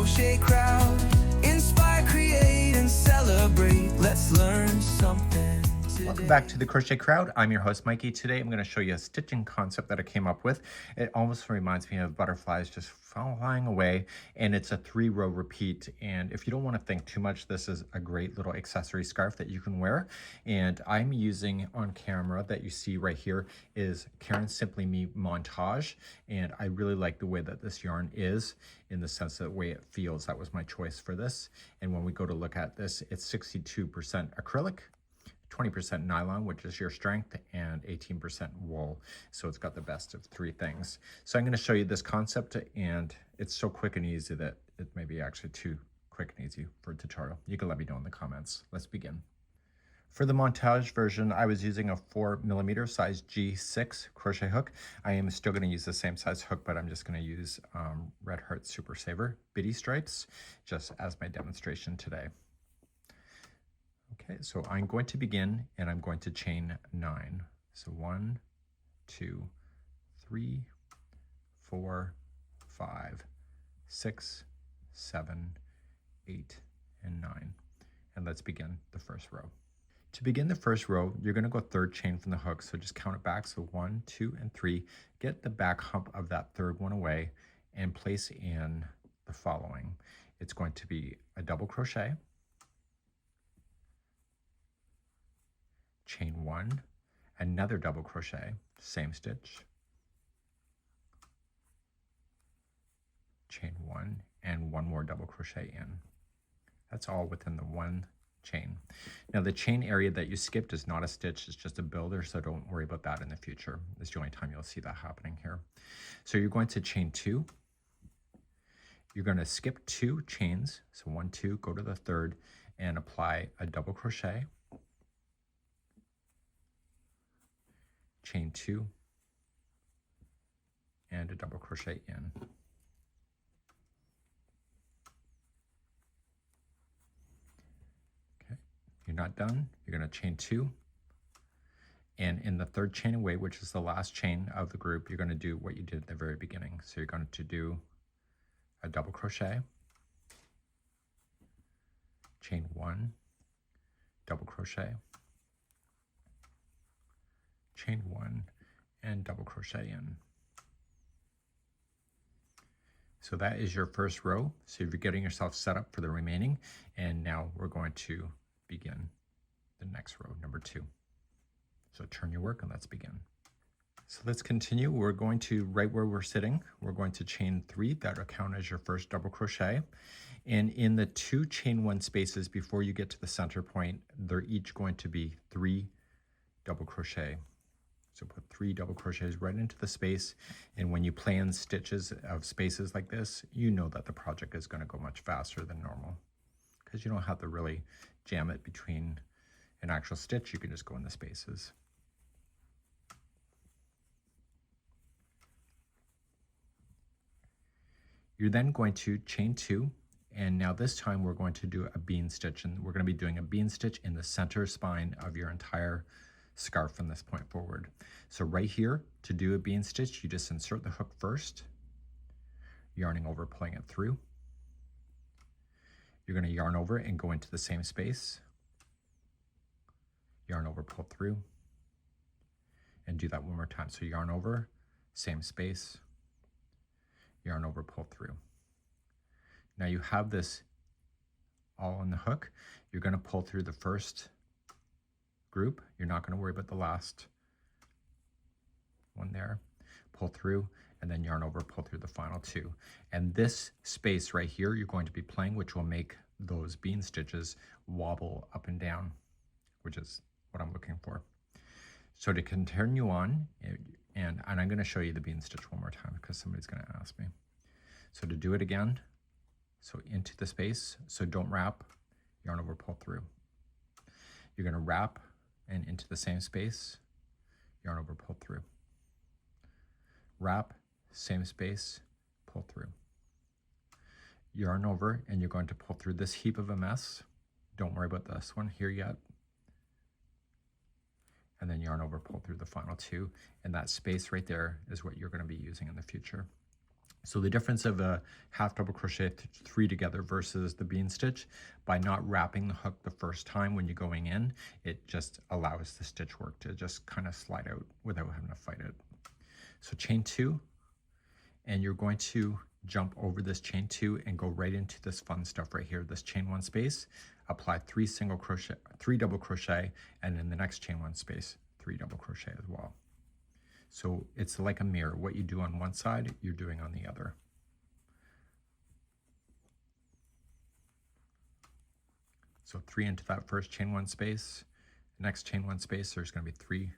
crochet crowd. Inspire, create, and celebrate. Let's learn something today. Welcome back to the Crochet Crowd. I'm your host, Mikey. Today I'm going to show you a stitching concept that I came up with. It almost reminds me of butterflies just flying away, and it's a 3-row repeat. And if you don't want to think too much, this is a great little accessory scarf that you can wear. And I'm using on camera that you see right here is Caron Simply Me Montage. And I really like the way that this yarn is in the sense of the way it feels. That was my choice for this. And when we go to look at this, it's 62% acrylic, 20% nylon, which is your strength, and 18% wool. So it's got the best of 3 things. So I'm going to show you this concept, and it's so quick and easy that it may be actually too quick and easy for a tutorial. You can let me know in the comments. Let's begin. For the montage version, I was using a 4mm size G6 crochet hook. I am still going to use the same size hook, but I'm just going to use Red Heart Super Saver bitty stripes just as my demonstration today. Okay, so I'm going to begin and I'm going to chain 9. So 1, 2, 3, 4, 5, 6, 7, 8, and 9. And let's begin the first row. To begin the first row, you're going to go 3rd chain from the hook. So just count it back. So 1, 2, and 3. Get the back hump of that 3rd one away and place in the following. It's going to be a double crochet, chain 1, another double crochet, same stitch, chain 1, and 1 more double crochet in. That's all within the 1 chain. Now the chain area that you skipped is not a stitch, it's just a builder, so don't worry about that in the future. It's the only time you'll see that happening here. So you're going to chain 2. You're going to skip 2 chains, so 1, 2, go to the 3rd, and apply a double crochet, chain 2, and a double crochet in. Okay, you're not done. You're going to chain 2, and in the 3rd chain away, which is the last chain of the group, you're going to do what you did at the very beginning. So you're going to do a double crochet, chain 1, double crochet, chain 1, and double crochet in. So that is your first row. So you're getting yourself set up for the remaining, and now we're going to begin the next row, number 2. So turn your work and let's begin. So let's continue. We're going to, right where we're sitting, we're going to chain 3. That'll count as your first double crochet. And in the 2 chain 1 spaces before you get to the center point, they're each going to be 3 double crochet. So put 3 double crochets right into the space, and when you plan stitches of spaces like this, you know that the project is going to go much faster than normal because you don't have to really jam it between an actual stitch. You can just go in the spaces. You're then going to chain 2, and now this time we're going to do a bean stitch, and we're going to be doing a bean stitch in the center spine of your entire scarf from this point forward. So right here, to do a bean stitch, you just insert the hook first, yarning over, pulling it through. You're going to yarn over and go into the same space, yarn over, pull through, and do that one more time. So yarn over, same space, yarn over, pull through. Now you have this all on the hook. You're going to pull through the first group. You're not going to worry about the last one there. Pull through and then yarn over, pull through the final 2. And this space right here, you're going to be playing, which will make those bean stitches wobble up and down, which is what I'm looking for. So to continue on, and I'm going to show you the bean stitch one more time because somebody's going to ask me. So to do it again, so into the space, so don't wrap, yarn over, pull through. You're going to wrap and into the same space, yarn over, pull through. Wrap, same space, pull through. Yarn over, and you're going to pull through this heap of a mess. Don't worry about this one here yet. And then yarn over, pull through the final 2. And that space right there is what you're going to be using in the future. So the difference of a half double crochet 3 together versus the bean stitch, by not wrapping the hook the first time when you're going in, it just allows the stitch work to just kind of slide out without having to fight it. So chain 2, and you're going to jump over this chain 2 and go right into this fun stuff right here, this chain 1 space, apply 3 double crochet, and in the next chain 1 space, 3 double crochet as well. So it's like a mirror. What you do on one side, you're doing on the other. So 3 into that first chain 1 space. Next chain 1 space, there's going to be 3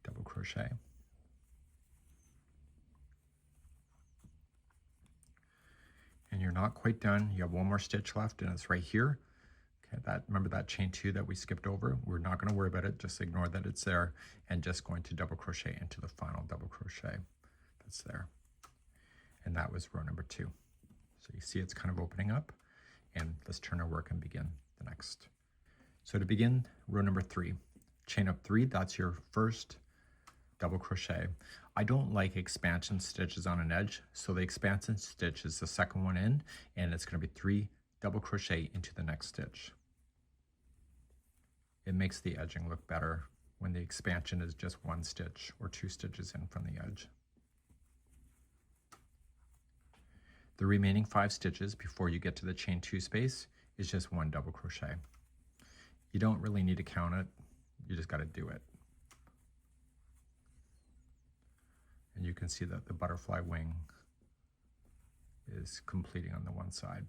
double crochet. And you're not quite done. You have one more stitch left, and it's right here. Okay, remember that chain 2 that we skipped over? We're not going to worry about it. Just ignore that it's there, and just going to double crochet into the final double crochet that's there. And that was row number 2. So you see it's kind of opening up, and let's turn our work and begin the next. So to begin row number 3, chain up 3, that's your first double crochet. I don't like expansion stitches on an edge, so the expansion stitch is the second one in, and it's going to be 3 double crochet into the next stitch. It makes the edging look better when the expansion is just 1 stitch or 2 stitches in from the edge. The remaining 5 stitches before you get to the chain 2 space is just 1 double crochet. You don't really need to count it, you just got to do it. And you can see that the butterfly wing is completing on the one side.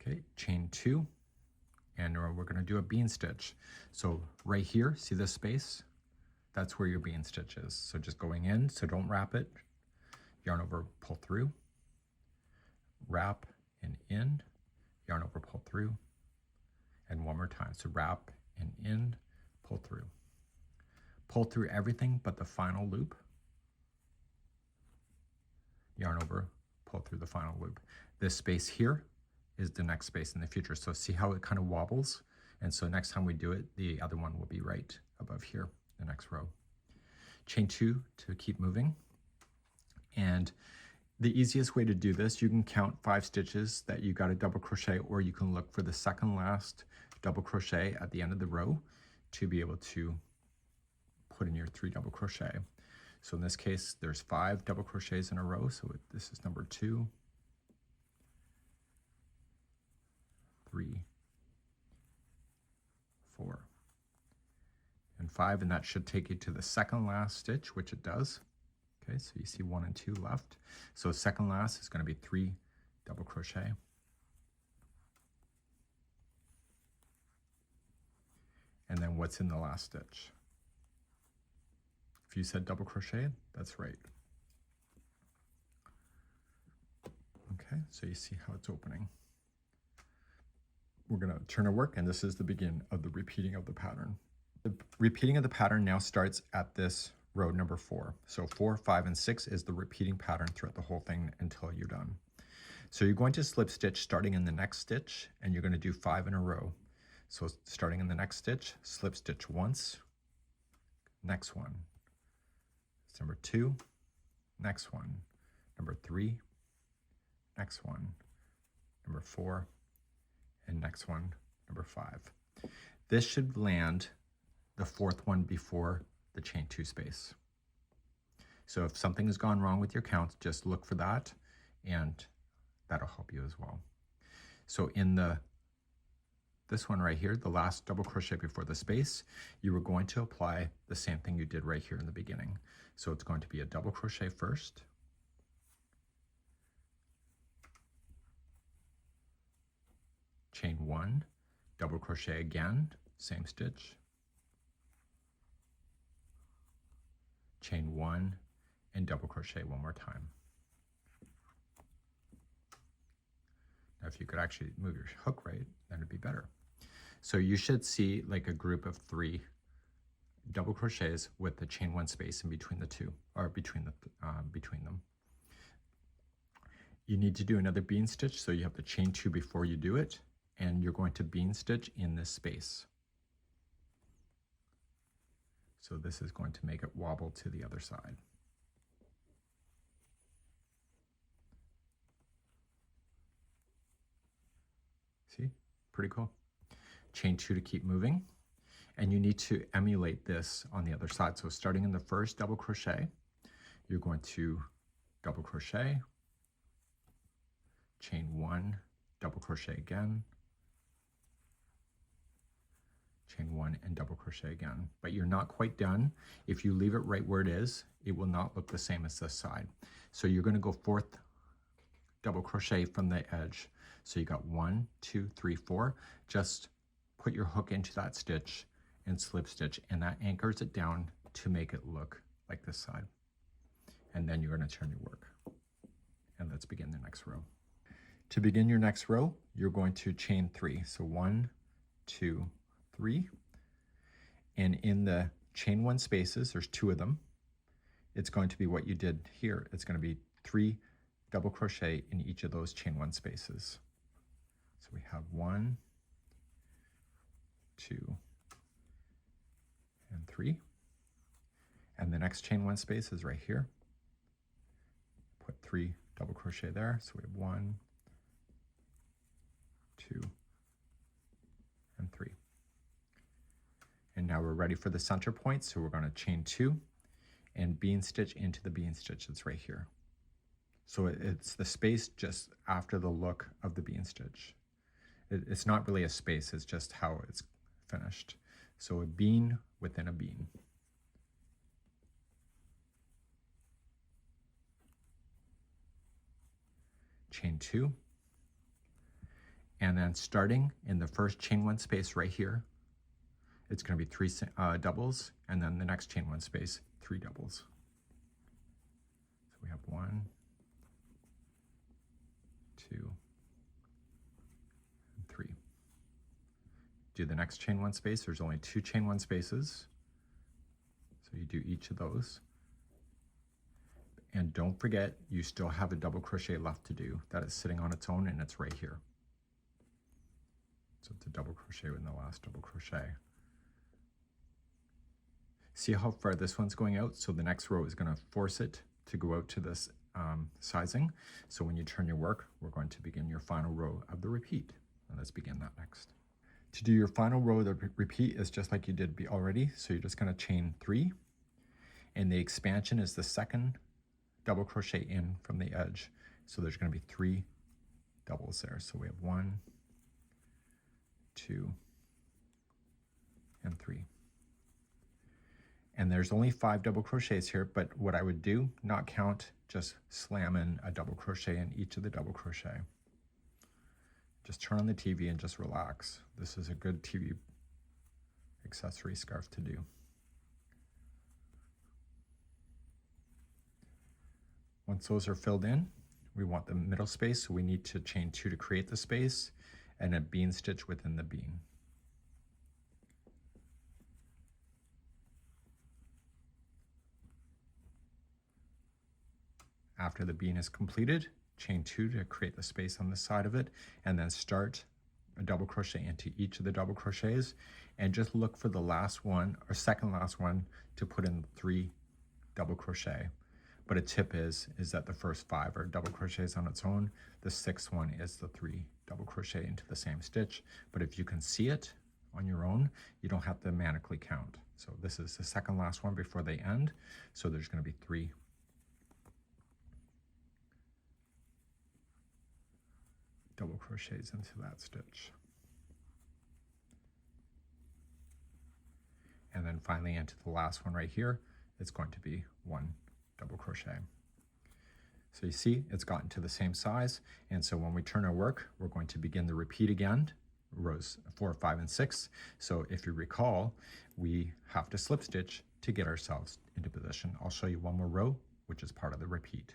Okay, chain 2, and we're going to do a bean stitch. So right here, see this space? That's where your bean stitch is. So just going in, so don't wrap it. Yarn over, pull through, wrap and in, yarn over, pull through, and one more time. So wrap and in, pull through. Pull through everything but the final loop. Yarn over, pull through the final loop. This space here is the next space in the future. So see how it kind of wobbles? And so next time we do it, the other one will be right above here, the next row. Chain 2 to keep moving. And the easiest way to do this, you can count 5 stitches that you got a double crochet, or you can look for the second last double crochet at the end of the row to be able to put in your 3 double crochet. So in this case, there's 5 double crochets in a row. So this is number 2, 3, 4, and 5, and that should take you to the second last stitch, which it does. Okay, so you see 1 and 2 left. So second last is going to be 3 double crochet. And then what's in the last stitch? If you said double crochet, that's right. Okay, so you see how it's opening. We're going to turn our work, and this is the begin of the repeating of the pattern. The repeating of the pattern now starts at this row number 4. So 4, 5, and 6 is the repeating pattern throughout the whole thing until you're done. So you're going to slip stitch starting in the next stitch, and you're going to do 5 in a row. So starting in the next stitch, slip stitch once, next one. It's number 2, next one, number 3, next one, number 4, and next one, number 5. This should land the 4th one before the chain 2 space. So if something has gone wrong with your count, just look for that, and that'll help you as well. So in this one right here, the last double crochet before the space, you were going to apply the same thing you did right here in the beginning. So it's going to be a double crochet first, chain 1, double crochet again, same stitch, chain 1, and double crochet one more time. Now if you could actually move your hook right, then it'd be better. So you should see like a group of 3 double crochets with the chain 1 space in between the two, or between them. You need to do another bean stitch, so you have to chain 2 before you do it, and you're going to bean stitch in this space. So this is going to make it wobble to the other side. See, pretty cool. Chain 2 to keep moving. And you need to emulate this on the other side. So starting in the first double crochet, you're going to double crochet, chain 1, double crochet again, chain 1 and double crochet again. But you're not quite done. If you leave it right where it is, it will not look the same as this side. So you're going to go 4th double crochet from the edge. So you got 1, 2, 3, 4. Just put your hook into that stitch and slip stitch, and that anchors it down to make it look like this side. And then you're going to turn your work. And let's begin the next row. To begin your next row, you're going to chain 3. So 1, 2, 3. And in the chain 1 spaces, there's 2 of them. It's going to be what you did here. It's going to be 3 double crochet in each of those chain 1 spaces. So we have 1, 2, and 3. And the next chain 1 space is right here. Put 3 double crochet there. So we have 1, 2, and 3. And now we're ready for the center point. So we're going to chain 2 and bean stitch into the bean stitch that's right here. So it's the space just after the look of the bean stitch. It's not really a space, it's just how it's finished. So a bean within a bean. Chain 2. And then starting in the first chain 1 space right here, it's going to be 3 doubles, and then the next chain 1 space, 3 doubles. So we have 1, 2, and 3. Do the next chain 1 space. There's only 2 chain 1 spaces. So you do each of those. And don't forget, you still have a double crochet left to do. That is sitting on its own, and it's right here. So it's a double crochet in the last double crochet. See how far this one's going out? So the next row is going to force it to go out to this sizing. So when you turn your work, we're going to begin your final row of the repeat. And let's begin that next. To do your final row of the repeat is just like you did already. So you're just going to chain 3. And the expansion is the second double crochet in from the edge. So there's going to be 3 doubles there. So we have 1, 2, and 3. And there's only 5 double crochets here, but what I would do, not count, just slam in a double crochet in each of the double crochet. Just turn on the TV and just relax. This is a good TV accessory scarf to do. Once those are filled in, we want the middle space, so we need to chain 2 to create the space and a bean stitch within the bean. After the bean is completed, chain 2 to create the space on the side of it, and then start a double crochet into each of the double crochets, and just look for the last one or second last one to put in 3 double crochet. But a tip is that the first 5 are double crochets on its own. The 6th one is the 3 double crochet into the same stitch. But if you can see it on your own, you don't have to manually count. So this is the second last one before they end. So there's going to be 3 double crochets into that stitch. And then finally into the last one right here, it's going to be 1 double crochet. So you see, it's gotten to the same size. And so when we turn our work, we're going to begin the repeat again, rows 4, 5, and 6. So if you recall, we have to slip stitch to get ourselves into position. I'll show you one more row, which is part of the repeat.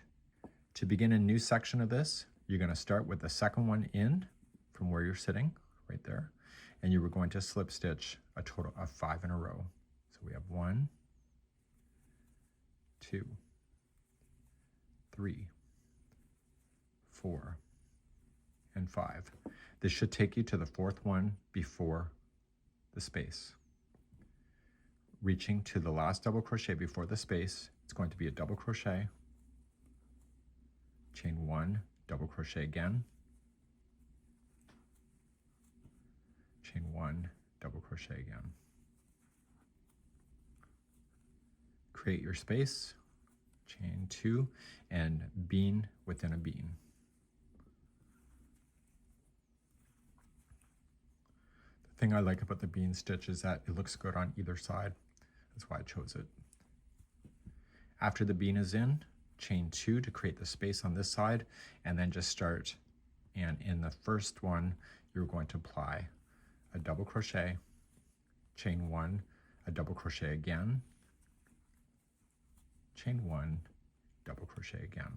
To begin a new section of this, you're going to start with the second one in from where you're sitting, right there. And you were going to slip stitch a total of 5 in a row. So we have 1, 2, 3, 4, and 5. This should take you to the 4th one before the space. reaching to the last double crochet before the space. It's going to be a double crochet, chain 1, double crochet again, chain 1, double crochet again. Create your space, chain 2, and bean within a bean. The thing I like about the bean stitch is that it looks good on either side. That's why I chose it. After the bean is in, chain 2 to create the space on this side, and then just start. And in the first one, you're going to apply a double crochet, chain 1, a double crochet again, chain 1, double crochet again.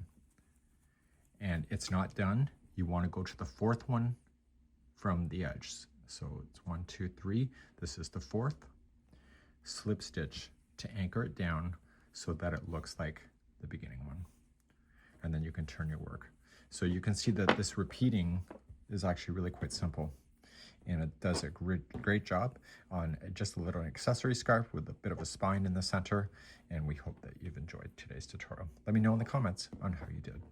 And it's not done. You want to go to the fourth one from the edge. So it's 1, 2, 3. This is the fourth. Slip stitch to anchor it down so that it looks like the beginning one. And then you can turn your work. So you can see that this repeating is actually really quite simple. And it does a great job on just a little accessory scarf with a bit of a spine in the center. And we hope that you've enjoyed today's tutorial. Let me know in the comments on how you did.